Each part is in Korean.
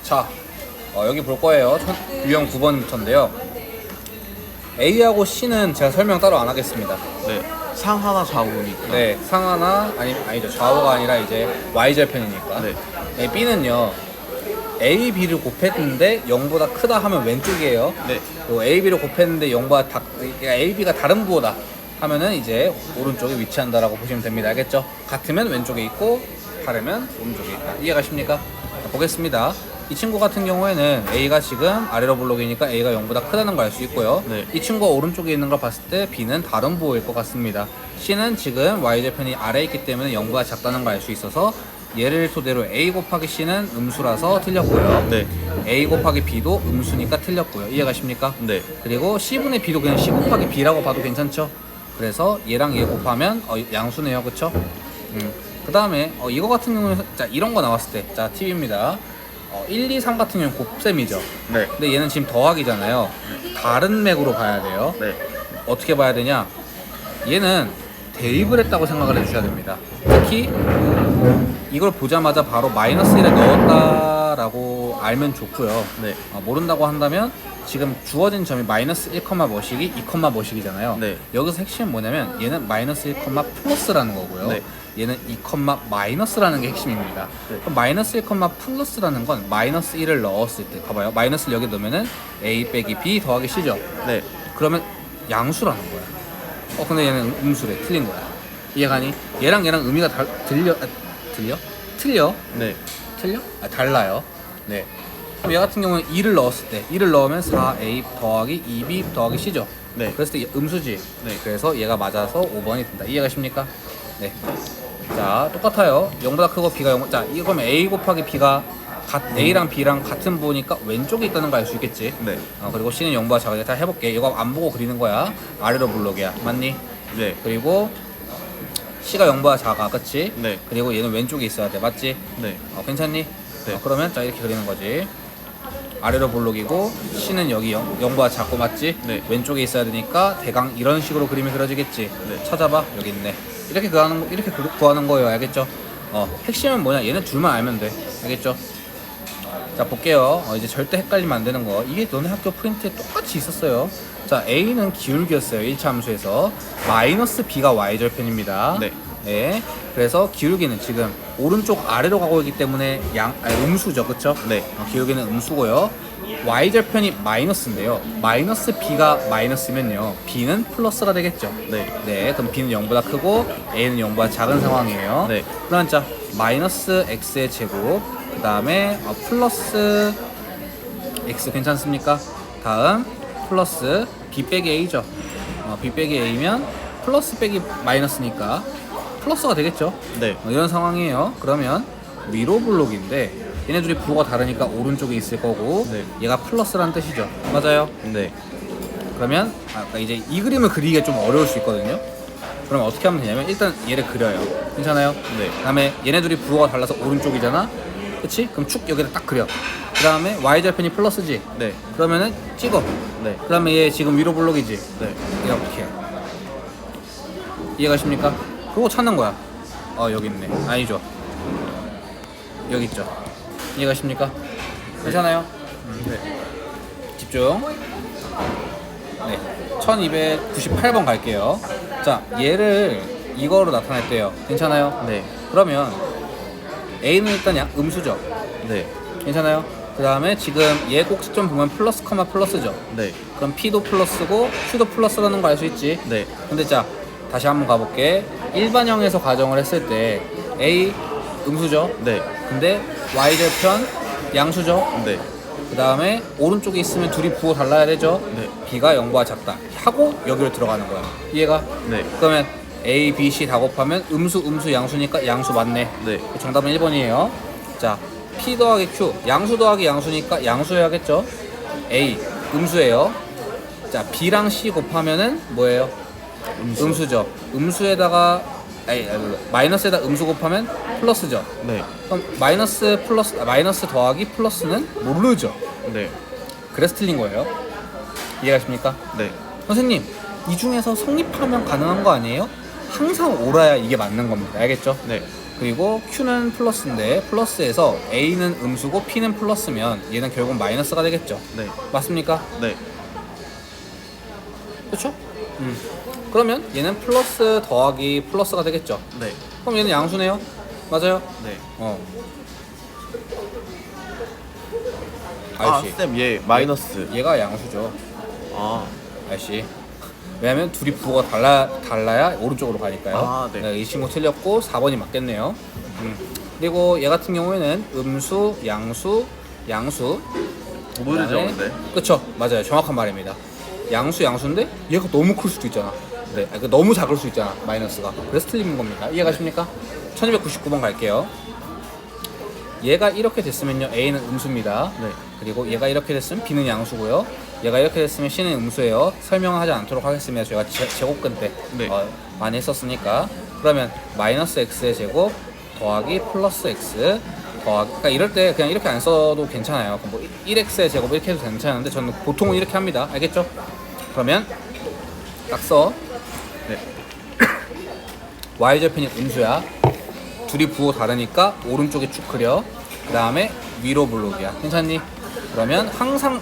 자, 여기 볼 거예요. 유형 9번부터인데요. A하고 C는 제가 설명 따로 안 하겠습니다. 네. 상하나 좌우니까. 네, 상하나 아니죠. 좌우가 아니라 이제 Y절편이니까. 네. B는요. A, B를 곱했는데 0보다 크다 하면 왼쪽이에요. 네. 그리고 A, B를 곱했는데 0보다 그러니까 A, B가 다른 부호다 하면은 이제 오른쪽에 위치한다라고 보시면 됩니다. 알겠죠? 같으면 왼쪽에 있고 다르면 오른쪽에 있다. 이해가십니까? 자, 보겠습니다. 이 친구 같은 경우에는 A가 지금 아래로 블록이니까 A가 0보다 크다는 걸 알 수 있고요. 네. 이 친구가 오른쪽에 있는 걸 봤을 때 B는 다른 부호일 것 같습니다. C는 지금 Y절편이 아래에 있기 때문에 0보다 작다는 걸 알 수 있어서 얘를 토대로 A 곱하기 C는 음수라서 틀렸고요. 네. A 곱하기 B도 음수니까 틀렸고요. 이해가십니까? 네. 그리고 C분의 B도 그냥 C 곱하기 B라고 봐도 괜찮죠? 그래서 얘랑 얘 곱하면 양수네요. 그쵸? 그 다음에 이거 같은 경우는 자 이런 거 나왔을 때 자 팁입니다. 1, 2, 3 같은 경우는 곱셈이죠. 네. 근데 얘는 지금 더하기잖아요. 다른 맥으로 봐야 돼요. 네. 어떻게 봐야 되냐? 얘는 대입을 했다고 생각을 해주셔야 됩니다. 특히 이걸 보자마자 바로 마이너스 1에 넣었다라고 알면 좋고요. 네. 모른다고 한다면 지금 주어진 점이 마이너스 1, 뭐시기, 2, 뭐시기잖아요. 네. 여기서 핵심은 뭐냐면 얘는 마이너스 1, 플러스라는 거고요. 네. 얘는 2, 마이너스라는 게 핵심입니다. 네. 그럼 마이너스 1, 플러스라는 건 마이너스 1을 넣었을 때 봐봐요. 마이너스를 여기 넣으면은 A 빼기 B 더하기 C죠. 네. 그러면 양수라는 거야. 근데 얘는 음수래. 틀린 거야. 이해가니? 얘랑 의미가 틀려? 네. 틀려? 달라요. 네. 그럼 얘 같은 경우는 2를 넣었을 때 2를 넣으면 4A 더하기 2B 더하기 C죠. 네. 그랬을 때 음수지. 네. 그래서 얘가 맞아서 5번이 된다. 이해가십니까? 네. 자, 똑같아요. 0보다 크고 B가 0. 자, 이거 그러면 A 곱하기 B가 A랑 B랑 같은 부호니까 왼쪽에 있다는 거 알 수 있겠지. 네. 그리고 C는 0보다 작으니까 다 해볼게. 이거 안 보고 그리는 거야. 아래로 블록이야. 맞니? 네. 그리고 C가 0보다 작아. 그치? 네. 그리고 얘는 왼쪽에 있어야 돼. 맞지? 네. 괜찮니? 네. 그러면 자 이렇게 그리는 거지. 아래로 블록이고 C는 여기 0보다 작고 맞지? 네. 왼쪽에 있어야 되니까 대강 이런 식으로 그림이 그려지겠지. 네. 찾아봐. 여기 있네. 이렇게 구하는 거예요. 알겠죠? 핵심은 뭐냐? 얘는 둘만 알면 돼. 알겠죠? 자 볼게요. 이제 절대 헷갈리면 안 되는 거. 이게 너네 학교 프린트에 똑같이 있었어요. 자 A는 기울기였어요. 1차 함수에서 마이너스 B가 Y절편입니다. 네. 네. 그래서 기울기는 지금 오른쪽 아래로 가고 있기 때문에 음수죠. 그쵸? 네. 기울기는 음수고요. Y절편이 마이너스인데요. 마이너스 B가 마이너스면요. B는 플러스가 되겠죠. 네. 네. 그럼 B는 0보다 크고 A는 0보다 작은 상황이에요. 네. 그러면 자 마이너스 X의 제곱 그 다음에 플러스 X 괜찮습니까? 다음 플러스 B 빼기 A죠. B 빼기 A면 플러스 빼기 마이너스니까 플러스가 되겠죠. 네. 이런 상황이에요. 그러면 위로 블록인데 얘네 둘이 부호가 다르니까 오른쪽에 있을 거고 네. 얘가 플러스라는 뜻이죠. 맞아요? 네. 그러면 아까 이제 이 그림을 그리기가 좀 어려울 수 있거든요. 그럼 어떻게 하면 되냐면 일단 얘를 그려요. 괜찮아요? 네. 그 다음에 얘네 둘이 부호가 달라서 오른쪽이잖아. 그치? 그럼 축 여기다 딱 그려. 그 다음에 Y절편이 플러스지. 네. 그러면은 찍어. 네. 그 다음에 얘 지금 위로 블록이지. 네. 이렇게. 이해가십니까? 그거 찾는 거야. 여기 있네. 아니죠. 여기 있죠. 이해가십니까? 괜찮아요? 네. 집중. 네. 1298번 갈게요. 자, 얘를 이거로 나타냈대요. 괜찮아요? 네. 그러면 A는 일단 음수죠. 네. 괜찮아요? 그 다음에 지금 얘 꼭지점 보면 플러스 커마 플러스죠. 네. 그럼 P도 플러스고 Q도 플러스라는 거 알 수 있지. 네. 근데 자 다시 한번 가볼게. 일반형에서 가정을 했을 때 A 음수죠. 네. 근데 Y절편 양수죠. 네. 그 다음에 오른쪽에 있으면 둘이 부호 달라야 되죠. 네. B가 0보다 작다 하고 여기로 들어가는 거야. 이해가? 네. 그러면 A, B, C 다 곱하면 음수 양수니까 양수 맞네. 네. 정답은 1번이에요. 자 P 더하기 Q 양수 더하기 양수니까 양수여야겠죠. A 음수예요. 자 B랑 C 곱하면은 뭐예요? 음수죠. 음수에다가 마이너스에다 음수 곱하면 플러스죠. 네. 그럼 마이너스 더하기 플러스는 모르죠. 네. 그래서 틀린 거예요. 이해가십니까? 네. 선생님 이 중에서 성립하면 가능한 거 아니에요? 항상 옳아야 이게 맞는 겁니다. 알겠죠? 네. 그리고 Q는 플러스인데 플러스에서 A는 음수고 P는 플러스면 얘는 결국 마이너스가 되겠죠. 네. 맞습니까? 네. 그렇죠? 그러면 얘는 플러스 더하기 플러스가 되겠죠. 네. 그럼 얘는 양수네요. 맞아요? 네. 알씨. 쌤, 얘 마이너스. 얘가 양수죠. 아, 알씨. 왜냐면 둘이 부호가 달라야 오른쪽으로 가니까요. 아, 네. 이 친구 틀렸고 4번이 맞겠네요. 그리고 얘 같은 경우에는 음수, 양수. 모르죠, 근데. 그쵸, 맞아요. 정확한 말입니다. 양수인데 얘가 너무 클 수도 있잖아. 네, 그러니까 너무 작을 수 있잖아, 마이너스가. 그래서 틀린 겁니다. 이해가십니까? 1299번 갈게요. 얘가 이렇게 됐으면요, A는 음수입니다. 네. 그리고 얘가 이렇게 됐으면 B는 양수고요. 얘가 이렇게 됐으면 C는 음수예요. 설명은 하지 않도록 하겠습니다. 저희가 제곱근 때 네. 많이 했었으니까. 그러면 마이너스 X의 제곱 더하기 플러스 X 더하기, 그러니까 이럴 때 그냥 이렇게 안 써도 괜찮아요. 뭐 1X의 제곱 이렇게 해도 괜찮은데 저는 보통은 이렇게 합니다. 알겠죠? 그러면 딱 써. 네. Y절편이 음수야. 둘이 부호 다르니까 오른쪽에 쭉 그려. 그 다음에 위로 블록이야. 괜찮니? 그러면 항상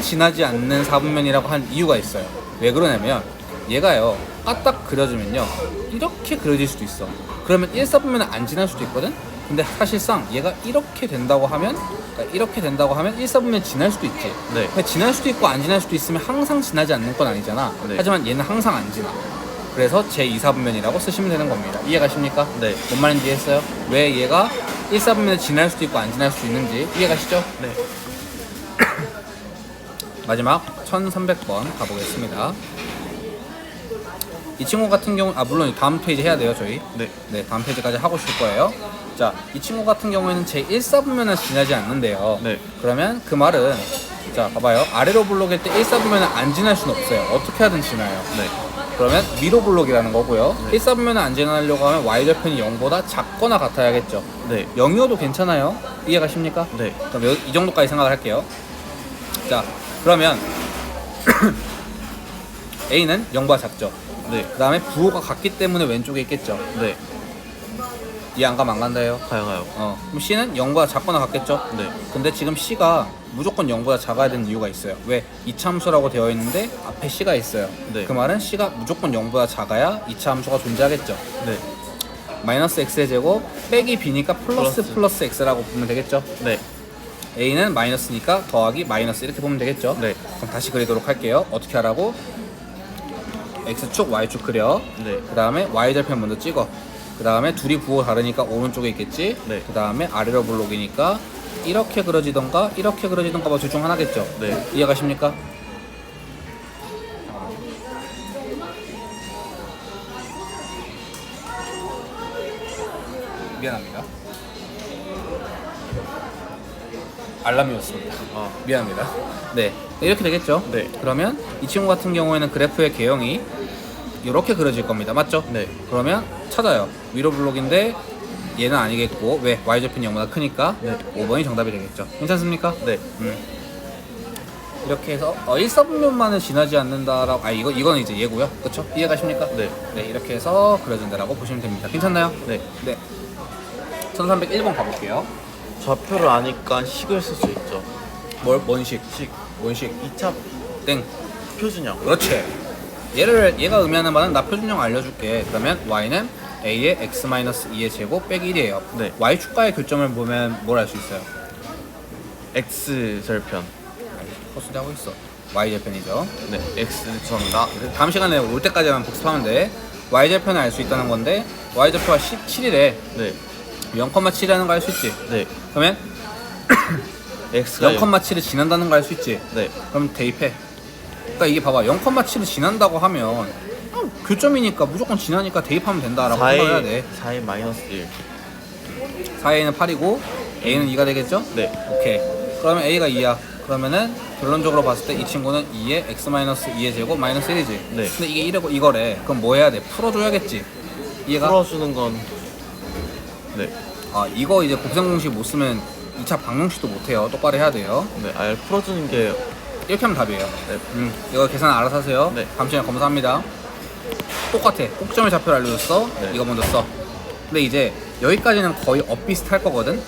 지나지 않는 4분면이라고 한 이유가 있어요. 왜 그러냐면 얘가요, 까딱 그려주면요 이렇게 그려질 수도 있어. 그러면 1사분면은 안 지날 수도 있거든. 근데 사실상 얘가 이렇게 된다고 하면 1사분면 지날 수도 있지. 네. 근데 지날 수도 있고 안 지날 수도 있으면 항상 지나지 않는 건 아니잖아. 네. 하지만 얘는 항상 안 지나. 그래서 제2사분면이라고 쓰시면 되는 겁니다. 이해가십니까? 네. 뭔 말인지 이해했어요? 왜 얘가 1사분면에 지날 수도 있고 안 지날 수도 있는지 이해가시죠? 네. 마지막 1300번 가보겠습니다. 이 친구 같은 경우, 물론 다음 페이지 해야 돼요, 저희. 네. 다음 페이지까지 하고 쉴 거예요. 자, 이 친구 같은 경우에는 제 1사분면은 지나지 않는데요. 네. 그러면 그 말은, 자, 봐봐요. 아래로 블록일 때 1사분면은 안 지날 수는 없어요. 어떻게 하든 지나요. 네. 그러면 위로 블록이라는 거고요. 네. 1사분면은 안 지나려고 하면 y절편이 0보다 작거나 같아야겠죠. 네. 0이어도 괜찮아요. 이해가십니까? 네. 그럼 이 정도까지 생각을 할게요. 자, 그러면 A는 0보다 작죠. 네. 그 다음에 부호가 같기 때문에 왼쪽에 있겠죠. 네. 이해 안 가면 안 간다요. 가요. 그럼 C는 0보다 작거나 같겠죠. 네. 근데 지금 C가 무조건 0보다 작아야 되는 이유가 있어요. 왜? 이차 함수라고 되어 있는데 앞에 C가 있어요. 네. 그 말은 C가 무조건 0보다 작아야 이차 함수가 존재하겠죠. 네. 마이너스 X의 제곱 빼기 B니까 플러스 X라고 보면 되겠죠. 네. A는 마이너스니까 더하기 마이너스 이렇게 보면 되겠죠. 네. 그럼 다시 그리도록 할게요. 어떻게 하라고? X축, Y축 그려. 네. 그 다음에 Y절편 먼저 찍어. 그 다음에 둘이 부호 다르니까 오른쪽에 있겠지. 네. 그 다음에 아래로 블록이니까 이렇게 그려지던가 이렇게 그려지던가 뭐 둘 중 하나겠죠. 네. 이해가십니까? 미안합니다. 알람이었습니다. 미안합니다. 네, 이렇게 되겠죠. 네. 그러면 이 친구 같은 경우에는 그래프의 개형이 이렇게 그려질 겁니다. 맞죠? 네. 그러면 찾아요. 위로 블록인데 얘는 아니겠고, 왜? y절편이 0보다 크니까 네. 5번이 정답이 되겠죠. 괜찮습니까? 네. 이렇게 해서 1사분면만은 지나지 않는다라고, 이거는 이제 얘고요. 그쵸? 이해가십니까? 네. 네, 이렇게 해서 그려진다라고 보시면 됩니다. 괜찮나요? 네. 네. 1301번 가볼게요. 좌표를 아니까 식을 쓸 수 있죠. 뭔 식? 뭔 식? 2차 땡. 표준형. 그렇지. 얘가 의미하는 바는 나 표준형 알려줄게. 그러면 y는 a의 x-2의 제곱 빼기 1이에요. 네. y축과의 교점을 보면 뭘 알 수 있어요? X 절편. 코스도 하고 있어. y절편이죠. 네. X 전다. 다음 시간에 올 때까지만 복습하면 돼. y절편을 알 수 있다는 건데 y절표가 17이래. 네. 0,7이라는 거 알 수 있지. 네. 그러면 X가 0,7을 지난다는 거 알 수 있지. 네. 그럼 대입해. 그러니까 이게 봐봐, 0,7을 지난다고 하면 교점이니까 무조건 지나니까 대입하면 된다라고 생각해야 돼. 4의 마이너스 1. 4a는 8이고 a는 2가 되겠죠? 네. 오케이. 그러면 a가 2야. 그러면은 결론적으로 봤을 때 이 친구는 2의 x-2의 제곱 마이너스 1이지. 네. 근데 이게 이거래. 그럼 뭐 해야 돼? 풀어줘야겠지. 이해가? 풀어주는 건 네. 이거 이제 곱셈 공식 못 쓰면 2차 방정식도 못 해요. 똑바로 해야 돼요. 네. 아예 풀어주는 게 이렇게 하면 답이에요. 네. 이거 계산 알아서 하세요. 네. 다음 시간에 검사합니다. 똑같아. 꼭점의 좌표를 알려줬어. 네. 이거 먼저 써. 근데 이제 여기까지는 거의 비슷할 거거든.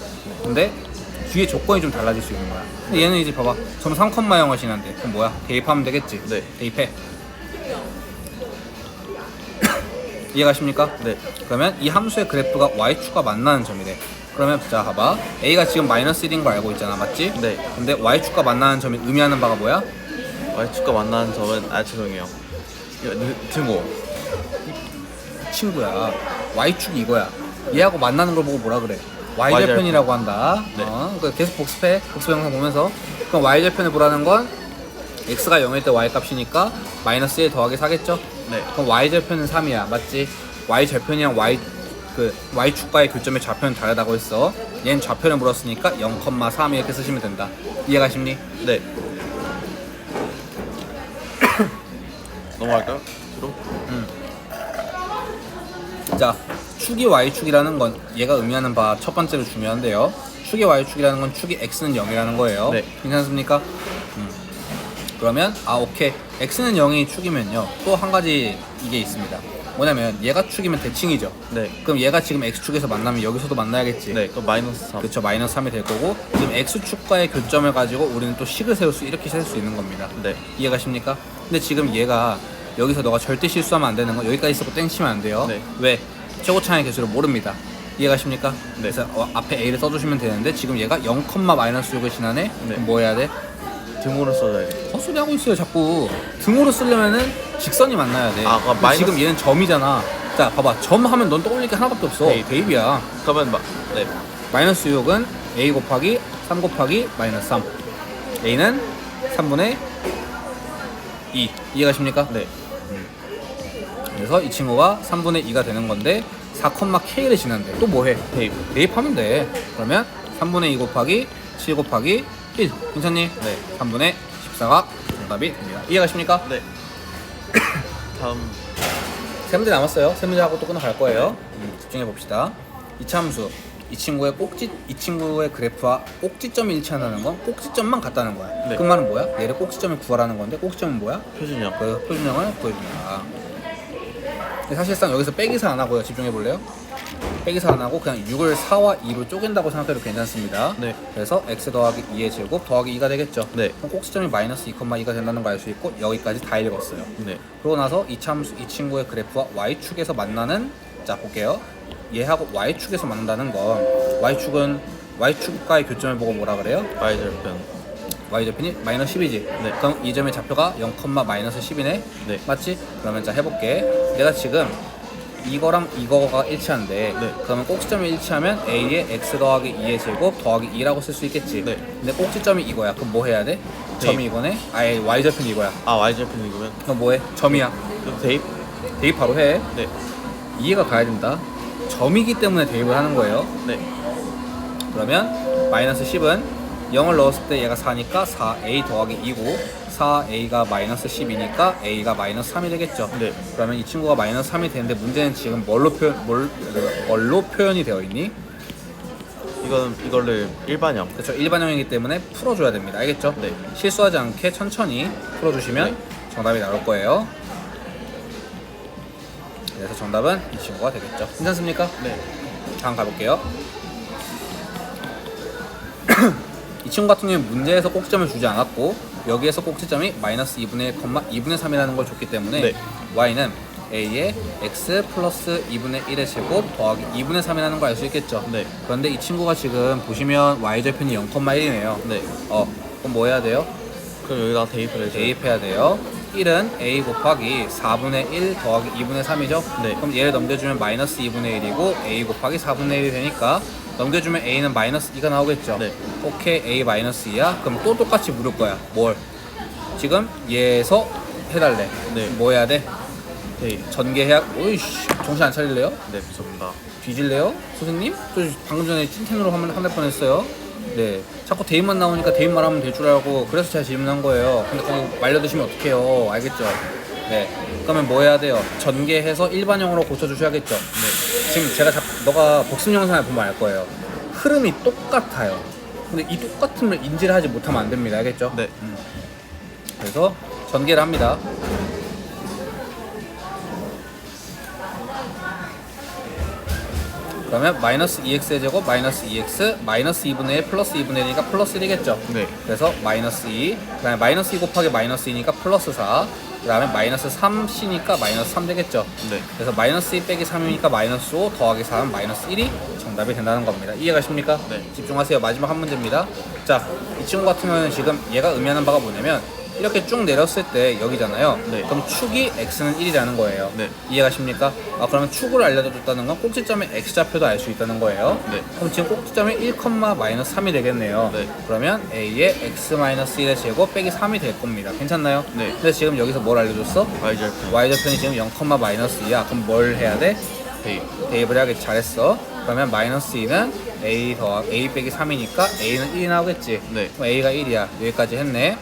근데 뒤에 조건이 좀 달라질 수 있는 거야. 근데 얘는 이제 봐봐, 점 3,0을 지난데 그럼 뭐야? 대입하면 되겠지. 네. 대입해. 이해가십니까? 네. 그러면 이 함수의 그래프가 y축과 만나는 점이래. 그러면 자 봐봐, a가 지금 마이너스 1인 거 알고 있잖아, 맞지? 네. 근데 y축과 만나는 점이 의미하는 바가 뭐야? y축과 만나는 점은 죄송해요. 이거 등호. 친구야, y축이 이거야. 얘하고 만나는 걸 보고 뭐라 그래? y절편이라고 한다. 네. 그러니까 계속 복습해. 복습 영상 보면서. 그럼 y절편을 보라는 건 x가 0일 때 y 값이니까 마이너스 1 더하기 4겠죠? 네. 그럼 y절편은 3이야, 맞지? y절편이랑 y축과의 교점의 좌표는 다르다고 했어. 얘는 좌표를 물었으니까 0,3 이렇게 쓰시면 된다. 이해가십니? 네. 넘어갈까요? 뒤로? 자, 축이 y축이라는 건 얘가 의미하는 바 첫 번째로 중요한데요. 축이 y축이라는 건 축이 x는 0이라는 거예요. 네. 괜찮습니까? 그러면 오케이, x는 0이 축이면요, 또 한 가지 이게 있습니다. 뭐냐면 얘가 축이면 대칭이죠. 네. 그럼 얘가 지금 x축에서 만나면 여기서도 만나야겠지. 네. 그럼 마이너스 3. 그쵸, 마이너스 3이 될 거고, 지금 x축과의 교점을 가지고 우리는 또 식을 세울 수, 이렇게 셀 수 있는 겁니다. 네. 이해가십니까? 근데 지금 얘가 여기서 너가 절대 실수하면 안 되는 건, 여기까지 있었고 땡치면 안 돼요. 네. 왜? 최고차의 개수를 모릅니다. 이해가십니까? 네. 그래서 앞에 a를 써주시면 되는데 지금 얘가 0,-6을 지나네? 네. 그럼 뭐 해야 돼? 등호를 써줘야 돼. 헛소리 하고 있어요, 자꾸. 등호로 쓰려면은 직선이 만나야 돼. 그럼 근데 마이너스... 지금 얘는 점이잖아. 자, 봐봐. 점 하면 넌 떠올릴 게 하나밖에 없어. 대입. 대입이야. 그러면 네. 마이너스 6은 a 곱하기 3 곱하기 마이너스 3. a는 3분의 2. 이해가십니까? 네. 그래서 이 친구가 3분의 2가 되는 건데 4,k를 지난대. 또 뭐해? 대입. 대입하면 돼. 그러면 3분의 2 곱하기 7 곱하기 1. 괜찮니? 네. 3분의 14가 정답이 됩니다. 이해가십니까? 네. 다음 세 문제 남았어요. 세 문제 하고 또 끊어갈 거예요. 집중해 봅시다. 이차함수. 이 친구의 그래프와 꼭지점이 일치한다는 건 꼭지점만 같다는 거야. 네. 그 말은 뭐야? 얘를 꼭지점을 구하라는 건데, 꼭지점은 뭐야? 표준형. 그 표준형을 구해준다. 근데 사실상 여기서 빼기사 안 하고요. 집중해 볼래요? 빼기사 안 하고 그냥 6을 4와 2로 쪼갠다고 생각해도 괜찮습니다. 네. 그래서 x 더하기 2의 제곱 더하기 2가 되겠죠. 네. 그럼 꼭지점이 마이너스 2,2가 된다는 걸 알 수 있고, 여기까지 다 읽었어요. 네. 그러고 나서 이 친구의 그래프와 y축에서 만나는, 자 볼게요. 얘하고 y축에서 만난다는 건, y축은 y축과의 교점을 보고 뭐라 그래요? y절편. y절편이 마이너스 10이지. 네. 그럼 이 점의 좌표가 0,마이너스 10이네. 네. 맞지? 그러면 자 해볼게. 내가 지금 이거랑 이거가 일치한데, 네. 그러면 꼭지점이 일치하면 a의 x 더하기 2의 제곱 더하기 2라고 쓸 수 있겠지. 네. 근데 꼭지점이 이거야. 그럼 뭐 해야 돼? 점이 이거네. 아예 y절편이 이거야. y절편이면 그럼 뭐해? 점이야. 그럼 대입. 대입 바로 해. 네. 이해가 가야 된다. 점이기 때문에 대입을 하는 거예요. 네. 그러면 마이너스 10은 0을 넣었을 때 얘가 4니까 4a 더하기 2고, 4a가 마이너스 10이니까 a가 마이너스 3이 되겠죠. 네. 그러면 이 친구가 마이너스 3이 되는데, 문제는 지금 뭘로 표현이 되어 있니? 이거를 일반형. 그렇죠. 일반형이기 때문에 풀어줘야 됩니다. 알겠죠? 네. 실수하지 않게 천천히 풀어주시면 네. 정답이 나올 거예요. 그래서 정답은 이 친구가 되겠죠. 괜찮습니까? 네. 다음 가볼게요. 이 친구 같은 경우는 문제에서 꼭지점을 주지 않았고, 여기에서 꼭지점이 마이너스 2분의 1, 2분의 3이라는 걸 줬기 때문에 네. y는 a의 x 플러스 2분의 1의 제곱 더하기 2분의 3이라는 걸 알 수 있겠죠. 네. 그런데 이 친구가 지금 보시면 y절편이 0,1이네요. 네. 그럼 뭐 해야 돼요? 그럼 여기다가 대입을 해줘요. 대입해야 돼요. 1은 a 곱하기 4분의 1 더하기 2분의 3이죠. 네. 그럼 얘를 넘겨주면 마이너스 2분의 1이고 a 곱하기 4분의 1이 되니까, 넘겨주면 a는 마이너스 2가 나오겠죠. 네. 오케이, a 마이너스 2야? 그럼 또 똑같이 물을 거야. 뭘? 지금 얘에서 해달래. 네. 뭐 해야 돼? 대입. 전개해야. 오이씨, 정신 안 차릴래요? 네, 죄송합니다. 뒤질래요? 선생님? 저 방금 전에 찐텐으로 한달 뻔했어요. 네, 자꾸 대입만 나오니까 대입만 하면 될 줄 알고, 그래서 제가 질문한 거예요. 근데 그거 말려드시면 어떡해요? 알겠죠? 네, 그러면 뭐 해야 돼요? 전개해서 일반형으로 고쳐주셔야겠죠? 네. 지금 제가 너가 복습 영상을 보면 알 거예요. 흐름이 똑같아요. 근데 이 똑같음을 인지를 하지 못하면 안 됩니다. 알겠죠? 네. 그래서 전개를 합니다. 그러면 마이너스 2x의 제곱 마이너스 2x 마이너스 2분의 1 플러스 2분의 1이니까 플러스 1이겠죠. 네. 그래서 마이너스 2, 그 다음에 마이너스 2 곱하기 마이너스 2니까 플러스 4, 그 다음에 마이너스 3c니까 마이너스 3 되겠죠. 네. 그래서 마이너스 2 빼기 3이니까 마이너스 5 더하기 4는 마이너스 1이 정답이 된다는 겁니다. 이해가십니까? 네. 집중하세요. 마지막 한 문제입니다. 자, 이 친구 같은 경우는 지금 얘가 의미하는 바가 뭐냐면 이렇게 쭉 내렸을 때 여기잖아요. 네. 그럼 축이 x는 1이라는 거예요. 네. 이해가십니까? 그러면 축을 알려줬다는 건 꼭지점의 x좌표도 알 수 있다는 거예요. 네. 그럼 지금 꼭지점이 1, 마이너스 3이 되겠네요. 네. 그러면 a의 x 마이너스 1의 제곱 빼기 3이 될 겁니다. 괜찮나요? 네. 근데 지금 여기서 뭘 알려줬어? y절편. y좌표는 지금 0, 마이너스 2야. 그럼 뭘 해야 돼? 대입을 해야겠지. 잘했어. 그러면 마이너스 2는 a 빼기 3이니까 a는 1이 나오겠지. 네. 그럼 a가 1이야. 여기까지 했네.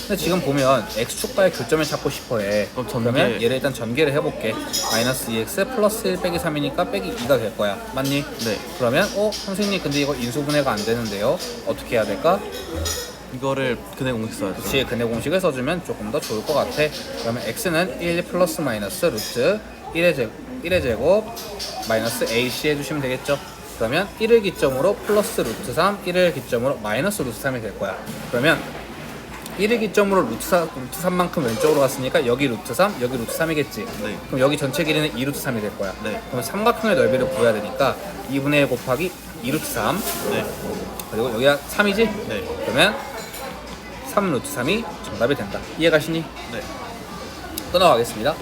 근데 지금 보면 x축과의 교점을 찾고 싶어해. 그럼 전개. 그러면 얘를 일단 전개를 해볼게. 마이너스 2x 플러스 1 빼기 3이니까 빼기 2가 될 거야. 맞니? 네. 그러면 선생님 근데 이거 인수분해가 안 되는데요. 어떻게 해야 될까? 이거를 근해 공식 써야죠. 그치, 근해 공식을 써주면 조금 더 좋을 것 같아. 그러면 x는 1 플러스 마이너스 루트 1의 제곱 마이너스 ac 해주시면 되겠죠. 그러면 1을 기점으로 플러스 루트 3, 1을 기점으로 마이너스 루트 3이 될 거야. 그러면 1을 기점으로 루트 3만큼 왼쪽으로 갔으니까 여기 루트 3, 여기 루트 3이겠지. 네. 그럼 여기 전체 길이는 2 루트 3이 될 거야. 네. 그럼 삼각형의 넓이를 구해야 되니까 2분의 1 곱하기 2 루트 3 네. 그리고 여기가 3이지? 네. 그러면 3 루트 3이 정답이 된다. 이해가시니? 네. 또 나가겠습니다.